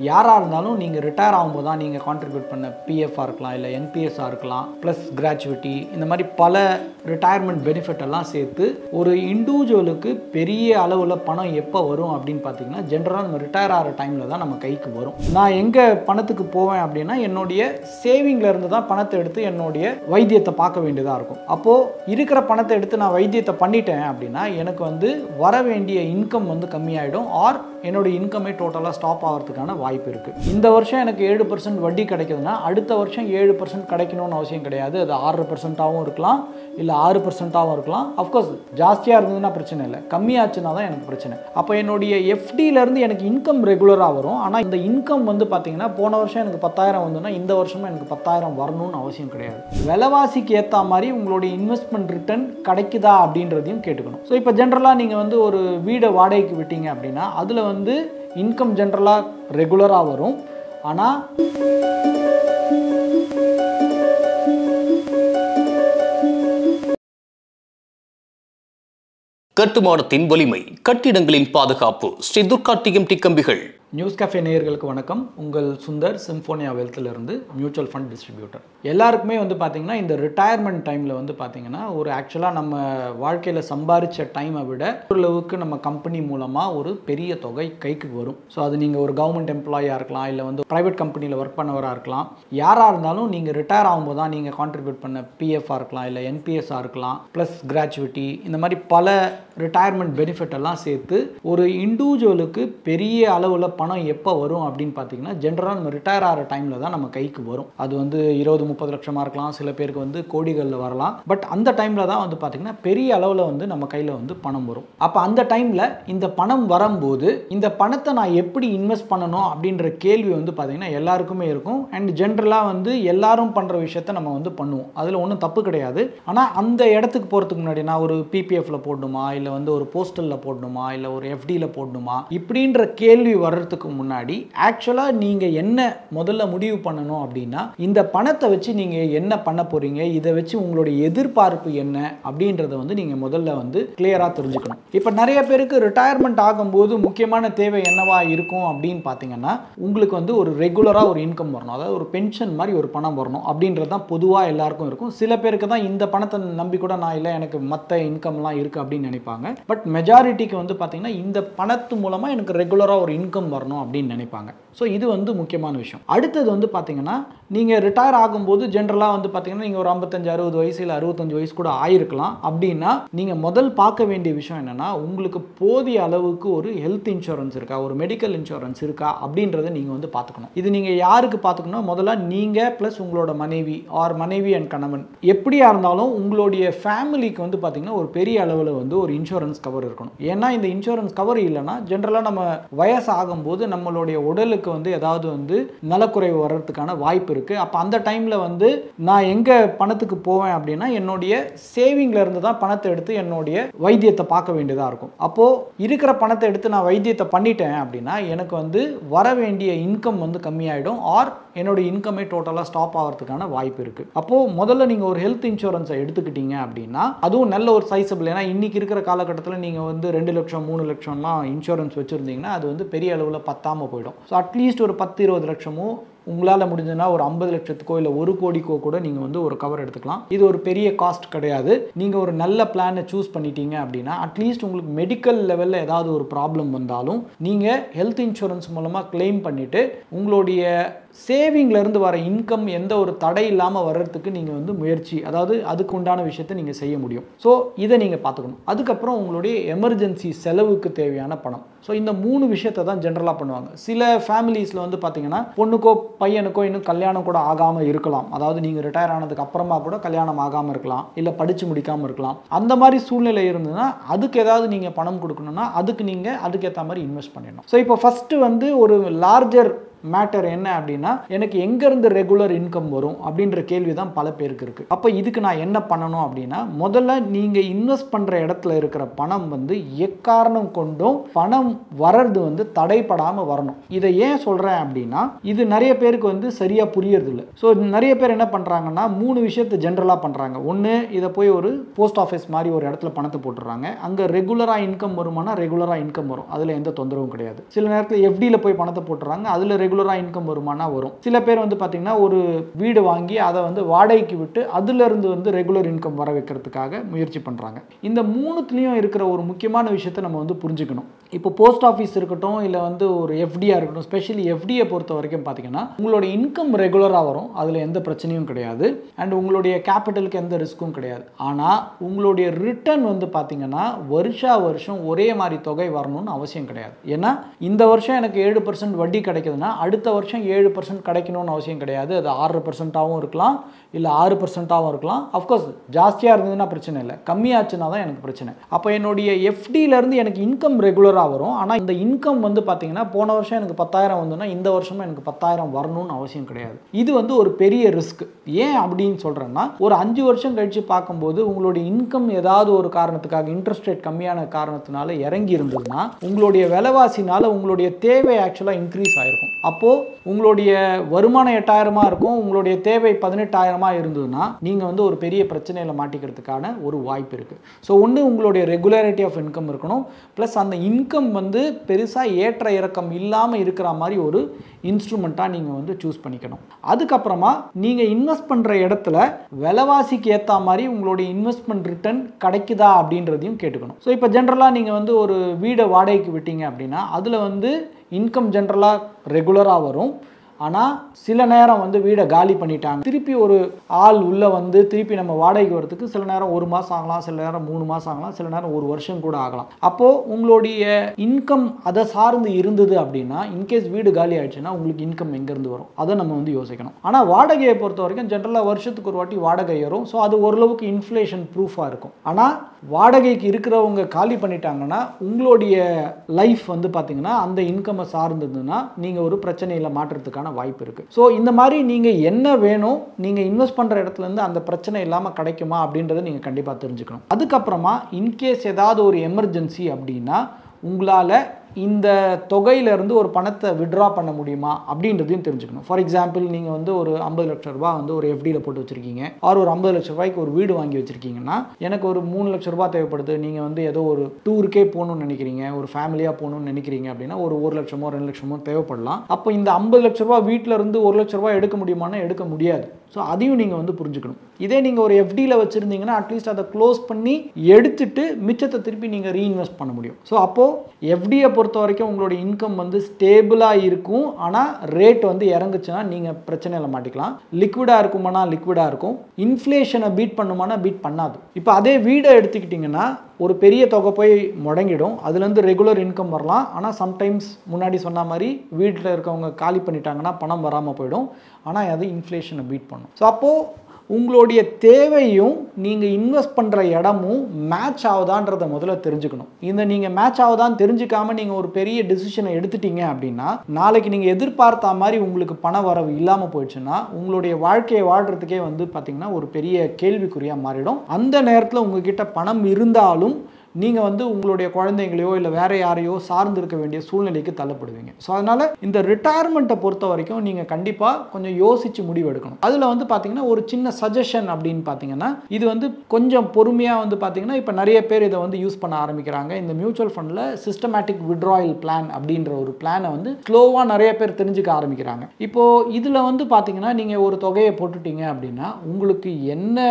யாராக இருந்தாலும் நீங்கள் ரிட்டையர் ஆகும்போது தான் நீங்கள் கான்ட்ரிபியூட் பண்ண பிஎஃப்ஆ இருக்கலாம், இல்லை என்பிஎஸ்ஆ இருக்கலாம், ப்ளஸ் கிராச்சுவிட்டி, இந்த மாதிரி பல ரிட்டையர்மெண்ட் பெனிஃபிட் எல்லாம் சேர்த்து ஒரு இண்டிவிஜுவலுக்கு பெரிய அளவில் பணம் எப்போ வரும் அப்படின்னு பார்த்தீங்கன்னா ஜென்ரலாக நம்ம ரிட்டையர் ஆகிற டைமில் தான் நம்ம கைக்கு வரும். நான் எங்கே பணத்துக்கு போவேன் அப்படின்னா என்னுடைய சேவிங்கில் இருந்து தான் பணத்தை எடுத்து என்னுடைய வைத்தியத்தை பார்க்க வேண்டியதாக இருக்கும். அப்போது இருக்கிற பணத்தை எடுத்து நான் வைத்தியத்தை பண்ணிட்டேன் அப்படின்னா எனக்கு வந்து வர வேண்டிய இன்கம் வந்து கம்மியாயிடும், ஆர் என்னோட இன்கமே டோட்டலாக ஸ்டாப் ஆகிறதுக்கான வாய்ப்பு இருக்குது. இந்த வருஷம் எனக்கு 7% வட்டி கிடைக்குதுன்னா அடுத்த வருஷம் 7% கிடைக்கணும்னு அவசியம் கிடையாது. அது 6%ஆகவும் இருக்கலாம், இல்லை 6%ஆகவும் இருக்கலாம். அஃப்கோர்ஸ் ஜாஸ்தியாக இருந்ததுன்னா பிரச்சனை இல்லை, கம்மியாச்சுன்னா தான் எனக்கு பிரச்சனை. அப்போ என்னுடைய எஃப்டியிலேருந்து எனக்கு இன்கம் ரெகுலராக வரும். ஆனால் இந்த இன்கம் வந்து பார்த்தீங்கன்னா போன வருஷம் எனக்கு 10,000 வந்துன்னா இந்த வருஷமும் எனக்கு 10,000 வரணும்னு அவசியம் கிடையாது. விலைவாசிக்கு ஏற்ற மாதிரி உங்களுடைய இன்வெஸ்ட்மெண்ட் ரிட்டர்ன் கிடைக்குதா அப்படின்றதையும் கேட்டுக்கணும். ஸோ இப்போ ஜென்ரலாக நீங்கள் வந்து ஒரு வீடை வாடகைக்கு விட்டீங்க அப்படின்னா அதில் வந்து இன்கம் ஜென்ரலாக ரெகுலராக வரும். ஆனால் கட்டுமானத்தின் வலிமை, கட்டிடங்களின் பாதுகாப்பு. ஸ்ரீ துர்கா டிஎம்டி கம்பிகள். நியூஸ் கேஃபே நேயர்களுக்கு வணக்கம். உங்கள் சுந்தர், சிம்போனியா வெல்த்திலிருந்து மியூச்சுவல் ஃபண்ட் டிஸ்ட்ரிபியூட்டர். எல்லாருக்குமே வந்து பார்த்தீங்கன்னா இந்த ரிட்டையர்மெண்ட் டைமில் வந்து பார்த்தீங்கன்னா ஒரு ஆக்சுவலாக நம்ம வாழ்க்கையில் சம்பாதிச்ச டைமை விட ஓரளவுக்கு நம்ம கம்பெனி மூலமாக ஒரு பெரிய தொகை கைக்கு வரும். ஸோ அது நீங்கள் ஒரு கவர்மெண்ட் எம்ப்ளாயாக இருக்கலாம், இல்லை வந்து ப்ரைவேட் கம்பெனியில் ஒர்க் பண்ணவராக இருக்கலாம். யாராக இருந்தாலும் நீங்கள் ரிட்டையர் ஆகும்போது தான் நீங்கள் கான்ட்ரிபியூட் பண்ண பிஎஃப்ஆ இருக்கலாம், இல்லை என்பிஎஸ்ஆ இருக்கலாம், ப்ளஸ் கிராச்சுவிட்டி, இந்த மாதிரி பல ரிட்டையர்மெண்ட் பெனிஃபிட் எல்லாம் சேர்த்து ஒரு இண்டிவிஜுவலுக்கு பெரிய அளவில் பணம் எப்போ வரும் அப்படின்னு பார்த்தீங்கன்னா ஜென்ரலாக நம்ம ரிட்டையர் ஆகிற டைமில் தான் நம்ம கைக்கு வரும். அது வந்து 20-30 லட்சமாக இருக்கலாம், சில பேருக்கு வந்து கோடிகளில் வரலாம். பட் அந்த டைமில் தான் வந்து பார்த்தீங்கன்னா பெரிய அளவில் வந்து நம்ம கையில் வந்து பணம் வரும். அப்போ அந்த டைமில் இந்த பணம் வரும்போது இந்த பணத்தை நான் எப்படி இன்வெஸ்ட் பண்ணணும் அப்படின்ற கேள்வி வந்து பார்த்தீங்கன்னா எல்லாருக்குமே இருக்கும். அண்ட் ஜென்ரலாக வந்து எல்லாரும் பண்ணுற விஷயத்த நம்ம வந்து பண்ணுவோம், அதில் ஒன்றும் தப்பு கிடையாது. ஆனால் அந்த இடத்துக்கு போகிறதுக்கு முன்னாடி நான் ஒரு பிபிஎஃப்ல போடணுமா, இல்லை வந்து ஒரு போஸ்டலில் போடணுமா, இல்லை ஒரு எஃப்டியில் போடணுமா, இப்படின்ற கேள்வி வர்றதுக்கு முன்னாடி ஆக்சுவலாக நீங்கள் என்ன முதல்ல முடிவு பண்ணணும் அப்படின்னா இந்த பணத்தை வச்சு நீங்கள் என்ன பண்ண போறீங்க, இதை வச்சு உங்களுடைய எதிர்பார்ப்பு என்ன அப்படின்றத வந்து நீங்கள் முதல்ல வந்து கிளியராக தெரிஞ்சுக்கணும். இப்போ நிறைய பேருக்கு ரிட்டையர்மெண்ட் ஆகும்போது முக்கியமான தேவை என்னவா இருக்கும் அப்படின்னு பார்த்தீங்கன்னா உங்களுக்கு வந்து ஒரு ரெகுலராக ஒரு இன்கம் வரணும், அதாவது ஒரு பென்ஷன் மாதிரி ஒரு பணம் வரணும் அப்படின்றது தான் பொதுவாக எல்லாருக்கும் இருக்கும். சில பேருக்கு தான் இந்த பணத்தை நம்பி கூட நான் இல்லை எனக்கு மற்ற இன்கம்லாம் இருக்குது அப்படின்னு நினைப்பாங்க. பட் மெஜாரிட்டிக்கு வந்து பார்த்தீங்கன்னா இந்த பணத்து மூலமாக எனக்கு ரெகுலராக ஒரு இன்கம் வரணும் அப்படின்னு நினைப்பாங்க. ஸோ இது வந்து முக்கியமான விஷயம். அடுத்தது வந்து பார்த்தீங்கன்னா நீங்கள் ரிட்டையர் ஆகும்போது ஜென்ரலாக வந்து பார்த்தீங்கன்னா நீங்கள் ஒரு 55-60 வயசு இல்லை 65 வயசு கூட ஆயிருக்கலாம். அப்படின்னா நீங்கள் முதல் பார்க்க வேண்டிய விஷயம் என்னன்னா உங்களுக்கு போதிய அளவுக்கு ஒரு ஹெல்த் இன்சூரன்ஸ் இருக்கா, ஒரு மெடிக்கல் இன்சூரன்ஸ் இருக்கா அப்படின்றத நீங்கள் வந்து பார்த்துக்கணும். இது நீங்கள் யாருக்கு பார்த்துக்கணும், முதல்ல நீங்கள் ப்ளஸ் உங்களோட மனைவி ஆர் மனைவி அண்ட் கணவன் எப்படியா இருந்தாலும் உங்களுடைய ஃபேமிலிக்கு வந்து பார்த்தீங்கன்னா ஒரு பெரிய அளவில் வந்து ஒரு இன்சூரன்ஸ் கவர் இருக்கணும். ஏன்னா இந்த இன்சூரன்ஸ் கவர் இல்லைன்னா ஜென்ரலாக நம்ம வயசு ஆகும்போது நம்மளுடைய உடலுக்கு வந்து ஏதாவது வந்து நலக்குறைவு வர்றதுக்கான வாய்ப்பு இருக்கு. அப்போ அந்த டைம்ல வந்து நான் எங்க பணத்துக்கு போவேன் அப்படின்னா என்னுடைய சேவிங்ல இருந்து தான் பணத்தை எடுத்து என்னுடைய வைத்தியத்தை பார்க்க வேண்டியதா இருக்கும். அப்போ இருக்கிற பணத்தை எடுத்து நான் வைத்தியத்தை பண்ணிட்டேன் அப்படின்னா எனக்கு வந்து வர வேண்டிய இன்கம் வந்து கம்மியாயிடும், ஆர் என்னோட இன்கமே டோட்டலாக ஸ்டாப் ஆகிறதுக்கான வாய்ப்பு இருக்கு. அப்போ முதல்ல நீங்க ஒரு ஹெல்த் இன்சூரன்ஸை எடுத்துக்கிட்டீங்க அப்படின்னா அதுவும் நல்ல ஒரு சைஸபிள். ஏன்னா இன்னைக்கு இருக்கிற காலகட்டத்தில் நீங்க வந்து 2 லட்சம் 3 லட்சம்லாம் இன்சூரன்ஸ் வச்சிருந்தீங்கன்னா அது வந்து பெரிய அளவில் பத்தாம போயிடும். ஸோ அட்லீஸ்ட் ஒரு 10-20 லட்சமோ உங்களால் முடிஞ்சதுன்னா ஒரு 50 லட்சத்துக்கோ இல்லை 1 கோடிக்கோ கூட நீங்கள் வந்து ஒரு கவர் எடுத்துக்கலாம். இது ஒரு பெரிய காஸ்ட் கிடையாது. நீங்கள் ஒரு நல்ல பிளானை சூஸ் பண்ணிட்டீங்க அப்படின்னா அட்லீஸ்ட் உங்களுக்கு மெடிக்கல் லெவலில் ஏதாவது ஒரு ப்ராப்ளம் வந்தாலும் நீங்கள் ஹெல்த் இன்சூரன்ஸ் மூலமாக கிளைம் பண்ணிவிட்டு உங்களுடைய சேவிங்லேருந்து வர இன்கம் எந்த ஒரு தடை இல்லாமல் வர்றதுக்கு நீங்கள் வந்து முயற்சி, அதாவது அதுக்கு உண்டான விஷயத்தை நீங்கள் செய்ய முடியும். ஸோ இதை நீங்கள் பார்த்துக்கணும். அதுக்கப்புறம் உங்களுடைய எமர்ஜென்சி செலவுக்கு தேவையான பணம். ஸோ இந்த 3 விஷயத்தை தான் ஜென்ரலாக பண்ணுவாங்க. சில ஃபேமிலிஸில் வந்து பார்த்தீங்கன்னா பொண்ணுக்கோ பையனுக்கோ இன்னும் கல்யாணம் கூட ஆகாமல் இருக்கலாம். அதாவது நீங்கள் ரிட்டையர் ஆனதுக்கு அப்புறமா கூட கல்யாணம் ஆகாமல் இருக்கலாம், இல்லை படித்து முடிக்காமல் இருக்கலாம். அந்த மாதிரி சூழ்நிலை இருந்ததுன்னா அதுக்கு ஏதாவது நீங்கள் பணம் கொடுக்கணும்னா அதுக்கு நீங்கள் அதுக்கேற்ற மாதிரி இன்வெஸ்ட் பண்ணிடணும். ஸோ இப்போ ஃபஸ்ட்டு வந்து ஒரு லார்ஜர் மேட்டர் என்ன அப்படின்னா எனக்கு எங்கேருந்து ரெகுலர் இன்கம் வரும் அப்படின்ற கேள்வி தான் பல பேருக்கு இருக்குது. அப்போ இதுக்கு நான் என்ன பண்ணணும் அப்படின்னா முதல்ல நீங்கள் இன்வெஸ்ட் பண்ணுற இடத்துல இருக்கிற பணம் வந்து எக்காரணம் கொண்டும் பணம் வர்றது வந்து தடைப்படாமல் வரணும். இதை ஏன் சொல்கிறேன் அப்படின்னா இது நிறைய பேருக்கு வந்து சரியாக புரியறது இல்லை. ஸோ நிறைய பேர் என்ன பண்ணுறாங்கன்னா 3 விஷயத்தை ஜென்ரலாக பண்ணுறாங்க. ஒன்று, இதை போய் ஒரு போஸ்ட் ஆஃபீஸ் மாதிரி ஒரு இடத்துல பணத்தை போட்டுடுறாங்க. அங்கே ரெகுலராக இன்கம் வருமானா ரெகுலராக இன்கம் வரும், அதில் எந்த தொந்தரவும் கிடையாது. சில நேரத்தில் எஃப்டியில் போய் பணத்தை போட்டுறாங்க, அதில் ரெகுலராக இன்கம் வருமானா வரும். சில பேர் வந்து பார்த்தீங்கன்னா ஒரு வீடு வாங்கி அதை வந்து வாடகைக்கு விட்டு அதிலிருந்து வந்து ரெகுலர் இன்கம் வர வைக்கிறதுக்காக முயற்சி பண்ணுறாங்க. இந்த மூணுத்துலேயும் இருக்கிற ஒரு முக்கியமான விஷயத்தை நம்ம வந்து புரிஞ்சுக்கணும். இப்போ போஸ்ட் ஆஃபீஸ் இருக்கட்டும், இல்லை வந்து ஒரு எஃப்டியாக இருக்கட்டும், ஸ்பெஷலி எஃப்டியை பொறுத்த வரைக்கும் பார்த்தீங்கன்னா உங்களோட இன்கம் ரெகுலராக வரும், அதில் எந்த பிரச்சனையும் கிடையாது. அண்ட் உங்களுடைய கேபிட்டலுக்கு எந்த ரிஸ்க்கும் கிடையாது. ஆனால் உங்களுடைய ரிட்டர்ன் வந்து பார்த்தீங்கன்னா வருஷம் ஒரே மாதிரி தொகை வரணும்னு அவசியம் கிடையாது. ஏன்னா இந்த வருஷம் எனக்கு 7% வட்டி கிடைக்குதுன்னா அடுத்த வருஷம் 7% கிடைக்கணும்னு அவசியம் கிடையாது. அது 6%ஆகவும் இருக்கலாம், இல்லை 6%ஆகவும் இருக்கலாம். அஃப்கோர்ஸ் ஜாஸ்தியாக இருந்ததுன்னா பிரச்சனை இல்லை, கம்மியாச்சுன்னா தான் எனக்கு பிரச்சனை. அப்போ என்னுடைய எஃப்டியிலேருந்து எனக்கு இன்கம் ரெகுலராக வரும். ஆனால் இந்த இன்கம் வந்து பார்த்தீங்கன்னா போன வருஷம் எனக்கு 10,000 வந்துன்னா இந்த வருஷமும் எனக்கு 10,000 வரணும்னு அவசியம் கிடையாது. இது வந்து ஒரு பெரிய ரிஸ்க். ஏன் அப்படின்னு சொல்கிறேன்னா, ஒரு 5 வருஷம் கழித்து பார்க்கும்போது உங்களுடைய இன்கம் ஏதாவது ஒரு காரணத்துக்காக இன்ட்ரெஸ்ட் ரேட் கம்மியான காரணத்தினால இறங்கி இருந்ததுன்னா உங்களுடைய விலைவாசினால உங்களுடைய தேவை ஆக்சுவலாக இன்க்ரீஸ் ஆகிருக்கும். அப்போது உங்களுடைய வருமானம் 8,000 இருக்கும், உங்களுடைய தேவை 18,000 இருந்ததுன்னா நீங்கள் வந்து ஒரு பெரிய பிரச்சனையில் மாட்டிக்கிறதுக்கான ஒரு வாய்ப்பு இருக்குது. ஸோ ஒன்று உங்களுடைய ரெகுலாரிட்டி ஆஃப் இன்கம் இருக்கணும், ப்ளஸ் அந்த இன்கம் வந்து பெருசாக ஏற்ற இறக்கம் இல்லாமல் இருக்கிற மாதிரி ஒரு இன்ஸ்ட்ருமெண்ட்டாக நீங்கள் வந்து சூஸ் பண்ணிக்கணும். அதுக்கப்புறமா நீங்கள் இன்வெஸ்ட் பண்ணுற இடத்துல விலைவாசிக்கு ஏற்ற மாதிரி உங்களுடைய இன்வெஸ்ட்மெண்ட் ரிட்டர்ன் கிடைக்குதா அப்படின்றதையும் கேட்டுக்கணும். ஸோ இப்போ ஜென்ரலாக நீங்கள் வந்து ஒரு வீடை வாடகைக்கு விட்டீங்க அப்படின்னா அதில் வந்து இன்கம் ஜென்ரலாக ரெகுலராக வரும். ஆனால் சில நேரம் வந்து வீடை காலி பண்ணிட்டாங்க, திருப்பி ஒரு ஆள் உள்ளே வந்து திருப்பி நம்ம வாடகைக்கு வரதுக்கு சில நேரம் 1 மாதம் ஆகலாம், சில நேரம் 3 மாதம் ஆகலாம், சில நேரம் 1 வருஷம் கூட ஆகலாம். அப்போது உங்களுடைய இன்கம் அதை சார்ந்து இருந்தது அப்படின்னா, இன்கேஸ் வீடு காலி ஆயிடுச்சுன்னா உங்களுக்கு இன்கம் எங்கேருந்து வரும் அதை நம்ம வந்து யோசிக்கணும். ஆனால் வாடகையை பொறுத்த வரைக்கும் ஜென்ரலாக வருஷத்துக்கு ஒரு வாட்டி வாடகை ஏறும். ஸோ அது ஓரளவுக்கு இன்ஃப்ளேஷன் ப்ரூஃபாக இருக்கும். ஆனால் வாடகைக்கு இருக்கிறவங்க காலி பண்ணிட்டாங்கன்னா உங்களுடைய லைஃப் வந்து பார்த்தீங்கன்னா அந்த இன்கம்மை சார்ந்ததுன்னா நீங்கள் ஒரு பிரச்சனையில் மாற்றுறதுக்கான வாய்ப்பு இருக்கு. ஸோ இந்த மாதிரி நீங்க என்ன வேணும், நீங்க இன்வெஸ்ட் பண்ற இடத்துல இருந்து அந்த பிரச்சனை இல்லாம கிடைக்குமா அப்படின்றத நீங்க கண்டிப்பா தெரிஞ்சுக்கணும். அதுக்கப்புறமா இன்கேஸ் ஏதாவது ஒரு எமர்ஜென்சி அப்படின்னா உங்களால இந்த தொகையிலிருந்து ஒரு பணத்தை விட்ரா பண்ண முடியுமா அப்படின்றதையும் தெரிஞ்சுக்கணும். ஃபார் எக்ஸாம்பிள் நீங்கள் வந்து ஒரு 50 லட்ச ரூபா வந்து ஒரு எஃப்டியில் போட்டு வச்சிருக்கீங்க, ஆர் ஒரு 50 லட்ச ரூபாய்க்கு ஒரு வீடு வாங்கி வச்சிருக்கீங்கன்னா எனக்கு ஒரு 3 லட்ச ரூபாய் தேவைப்படுது, நீங்கள் வந்து ஏதோ ஒரு டூருக்கே போகணும்னு நினைக்கிறீங்க, ஒரு ஃபேமிலியாக போகணும்னு நினைக்கிறீங்க அப்படின்னா ஒரு 1 லட்சமோ 2 லட்சமோ தேவைப்படலாம். அப்போ இந்த 50 லட்ச ரூபா வீட்டில் இருந்து 1 லட்ச ரூபாய் எடுக்க முடியுமானா எடுக்க முடியாது. ஸோ அதையும் நீங்கள் வந்து புரிஞ்சுக்கணும். இதே நீங்கள் ஒரு எஃப்டியில் வச்சுருந்தீங்கன்னா அட்லீஸ்ட் அதை க்ளோஸ் பண்ணி எடுத்துட்டு மிச்சத்தை திருப்பி நீங்கள் ரீஇன்வெஸ்ட் பண்ண முடியும். ஸோ அப்போது எஃப்டியை பொறுத்த வரைக்கும் உங்களுடைய இன்கம் வந்து ஸ்டேபிளாக இருக்கும். ஆனால் ரேட் வந்து இறங்குச்சுன்னா நீங்கள் பிரச்சனையில் மாட்டிக்கலாம். லிக்விடாக இருக்குமானா லிக்விடாக இருக்கும், இன்ஃப்ளேஷனை பீட் பண்ணுமானா பீட் பண்ணாது. இப்போ அதே வீடை எடுத்துக்கிட்டிங்கன்னா ஒரு பெரிய தொகை போய் முடங்கிடும், அதுலேருந்து ரெகுலர் இன்கம் வரலாம். ஆனால் சம்டைம்ஸ் முன்னாடி சொன்ன மாதிரி வீட்டில் இருக்கவங்க காலி பண்ணிட்டாங்கன்னா பணம் வராமல் போயிடும். ஆனால் அது இன்ஃப்ளேஷனை பீட் பண்ணும். ஸோ அப்போது உங்களுடைய தேவையும் நீங்கள் இன்வெஸ்ட் பண்ணுற இடமும் மேட்ச் ஆகுதான்றதை முதல்ல தெரிஞ்சுக்கணும். இந்த நீங்கள் மேட்ச் ஆகுதான்னு தெரிஞ்சுக்காமல் நீங்கள் ஒரு பெரிய டிசிஷனை எடுத்துட்டீங்க அப்படின்னா நாளைக்கு நீங்கள் எதிர்பார்த்த மாதிரி உங்களுக்கு பண வரவு இல்லாமல் போயிடுச்சுன்னா உங்களுடைய வாழ்க்கையை வாழ்கிறதுக்கே வந்து பார்த்திங்கன்னா ஒரு பெரிய கேள்விக்குறியாக மாறிடும். அந்த நேரத்தில் உங்ககிட்ட பணம் இருந்தாலும் நீங்கள் வந்து உங்களுடைய குழந்தைங்களையோ இல்லை வேற யாரையோ சார்ந்து இருக்க வேண்டிய சூழ்நிலைக்கு தள்ளப்படுவீங்க. ஸோ அதனால் இந்த ரிட்டையர்மெண்ட்டை பொறுத்த வரைக்கும் நீங்கள் கண்டிப்பாக கொஞ்சம் யோசித்து முடிவு எடுக்கணும். அதில் வந்து பார்த்தீங்கன்னா ஒரு சின்ன சஜஷன் அப்படின்னு பார்த்தீங்கன்னா இது வந்து கொஞ்சம் பொறுமையாக வந்து பார்த்தீங்கன்னா இப்போ நிறைய பேர் இதை வந்து யூஸ் பண்ண ஆரம்பிக்கிறாங்க. இந்த மியூச்சுவல் ஃபண்டில் சிஸ்டமேட்டிக் விட்ராயல் பிளான் அப்படின்ற ஒரு பிளானை வந்து ஸ்லோவாக நிறைய பேர் தெரிஞ்சுக்க ஆரம்பிக்கிறாங்க. இப்போது இதில் வந்து பார்த்தீங்கன்னா நீங்கள் ஒரு தொகையை போட்டுட்டீங்க அப்படின்னா உங்களுக்கு என்ன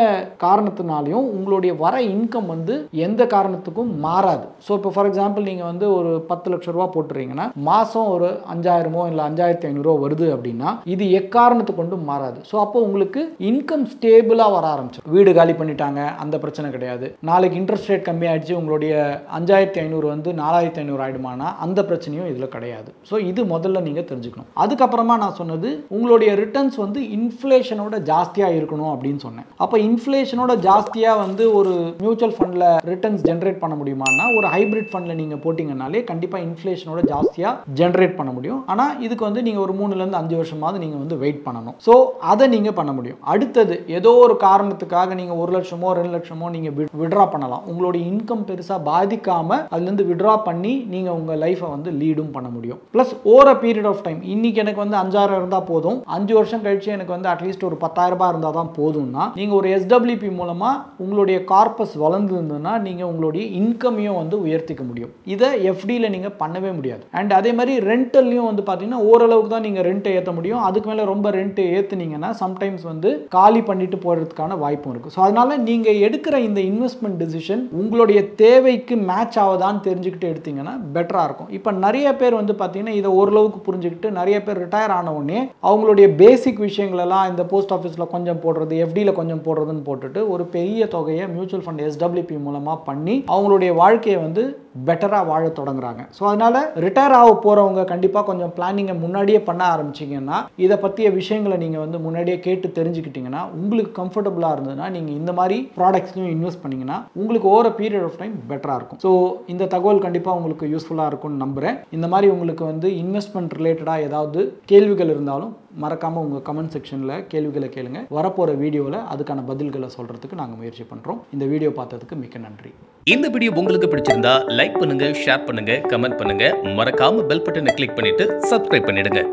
காரணத்தினாலையும் உங்களுடைய வர இன்கம் வந்து எந்த காரணத்துக்கும் மாறாது. ஸோ இப்போ ஃபார் எக்ஸாம்பிள் நீங்கள் வந்து ஒரு 10 லட்ச ரூபா போட்டுறீங்கன்னா மாதம் ஒரு 5,000 இல்லை 5,500 வருது அப்படின்னா இது எக்காரணத்தை கொண்டு மாறாது. ஸோ அப்போ உங்களுக்கு இன்கம் ஸ்டேபிளாக வர ஆரம்பிச்சிடும். வீடு காலி பண்ணிட்டாங்க அந்த பிரச்சனை கிடையாது. நாளைக்கு இன்ட்ரெஸ்ட் ரேட் கம்மி ஆயிடுச்சு, உங்களுடைய 5,500 வந்து 4,500 ஆயிடுமானா அந்த பிரச்சனையும் இதில் கிடையாது. ஸோ இது முதல்ல நீங்கள் தெரிஞ்சுக்கணும். அதுக்கப்புறமா நான் சொன்னது உங்களுடைய ரிட்டர்ன்ஸ் வந்து இன்ஃப்ளேஷனோட ஜாஸ்தியாக இருக்கணும் அப்படின்னு சொன்னேன். அப்போ இன்ஃப்ளேஷனோட ஜாஸ்தியாக வந்து ஒரு மியூச்சுவல் ஃபண்டில் ரிட்டர்ன்ஸ் ஜென்ரேட் பண்ண முடியுமானா ஒரு ஹைபிரிட் ஃபண்டில் நீங்கள் போட்டிங்கனாலே கண்டிப்பாக இன்ஃப்ளேஷனோட ஜாஸ்தியாக ஜென்ரேட் பண்ண முடியும். ஆனால் இதுக்கு வந்து நீங்கள் ஒரு 3லேருந்து 5 வருஷமாவது நீங்கள் வந்து வெயிட் பண்ணணும். ஸோ அதை நீங்கள் பண்ண முடியும். அடுத்தது ஏதோ ஒரு காரணத்துக்காக நீங்கள் 1 லட்சமோ 2 லட்சமோ நீங்கள் விட்ரா பண்ணலாம். உங்களுடைய இன்கம் பெருசாக பாதிக்காமல் அதுலேருந்து விட்ரா பண்ணி நீங்கள் உங்கள் லைஃப்பை வந்து லீடும் பண்ண முடியும். Plus over a period of time, இன்னைக்கு எனக்கு வந்து 5,000 இருந்தால் போதும், 5 வருஷம் கழிச்சு எனக்கு வந்து அட்லீஸ்ட் ஒரு 10,000 ரூபாய் இருந்தால் தான் போதும்னா நீங்கள் ஒரு SWP மூலமாக உங்களுடைய கார்பஸ் வளர்ந்துருந்ததுன்னா நீங்கள் உங்களுடைய இன்கமையும் வந்து உயர்த்திக்க முடியும். இதை எஃப்டியில் நீங்கள் பண்ணவே முடியாது. அண்ட் அதே மாதிரி ரெண்டல்லையும் வந்து பார்த்தீங்கன்னா ஓரளவுக்கு தான் நீங்கள் ரெண்ட்டை ஏற்ற முடியும். அதுக்கு மேலே ரொம்ப ரெண்ட்டு ஏற்றுனீங்கன்னா சம்டைம்ஸ் வந்து காலி பண்ணிட்டு போகிறதுக்கான வாய்ப்பும் இருக்குது. ஸோ அதனால் நீங்கள் எடுக்கிற இந்த இன்வெஸ்ட்மெண்ட் டிசிஷன் உங்களுடைய தேவைக்கு மேட்ச் ஆகுதான்னு தெரிஞ்சுக்கிட்டு எடுத்தீங்கன்னா பெட்டராக இருக்கும். இப்போ நிறைய பேர் வந்து பார்த்தீங்கன்னா இதை ஓரளவுக்கு புரிஞ்சுக்கிட்டு நிறைய பேர் ரிட்டையர் ஆன உடனே அவங்களுடைய பேசிக் விஷயங்களெல்லாம் இந்த போஸ்ட் ஆஃபீஸில் கொஞ்சம் போடுறது, எஃப்டியில் கொஞ்சம் போடுறதுன்னு போட்டுட்டு ஒரு பெரிய தொகையை மியூச்சுவல் ஃபண்ட் எஸ்டபிள்யூபி மூலமாக பண்ணி அவங்களுடைய வாழ்க்கையை வந்து பெட்டராக வாழ தொடங்குறாங்க. ஸோ அதனால் ரிட்டையர் ஆக போகிறவங்க கண்டிப்பாக கொஞ்சம் பிளானிங்கை முன்னாடியே பண்ண ஆரம்பிச்சிங்கன்னா, இதை பற்றிய விஷயங்களை நீங்கள் வந்து முன்னாடியே கேட்டு தெரிஞ்சுக்கிட்டிங்கன்னா, உங்களுக்கு கம்ஃபர்டபுளாக இருந்ததுன்னா நீங்கள் இந்த மாதிரி ப்ராடக்ட்ஸ்லையும் இன்வெஸ்ட் பண்ணிங்கன்னா உங்களுக்கு ஓவர் பீரியட் ஆஃப் டைம் பெட்டராக இருக்கும். ஸோ இந்த தகவல் கண்டிப்பாக உங்களுக்கு யூஸ்ஃபுல்லாக இருக்கும்னு நம்புகிறேன். இந்த மாதிரி உங்களுக்கு வந்து இன்வெஸ்ட்மெண்ட் ரிலேட்டடாக ஏதாவது கேள்விகள் இருந்தாலும் மறக்காமல் உங்கள் கமெண்ட் செக்ஷனில் கேள்விகளை கேளுங்க. வரப்போகிற வீடியோவில் அதுக்கான பதில்களை சொல்கிறதுக்கு நாங்கள் முயற்சி பண்ணுறோம். இந்த வீடியோ பார்த்ததுக்கு மிக்க நன்றி. இந்த வீடியோ உங்களுக்கு பிடிச்சிருந்தா லைக் பண்ணுங்க, ஷேர் பண்ணுங்க, கமெண்ட் பண்ணுங்க. மறக்காம பெல் பட்டனை கிளிக் பண்ணிட்டு சப்ஸ்கிரைப் பண்ணிடுங்க.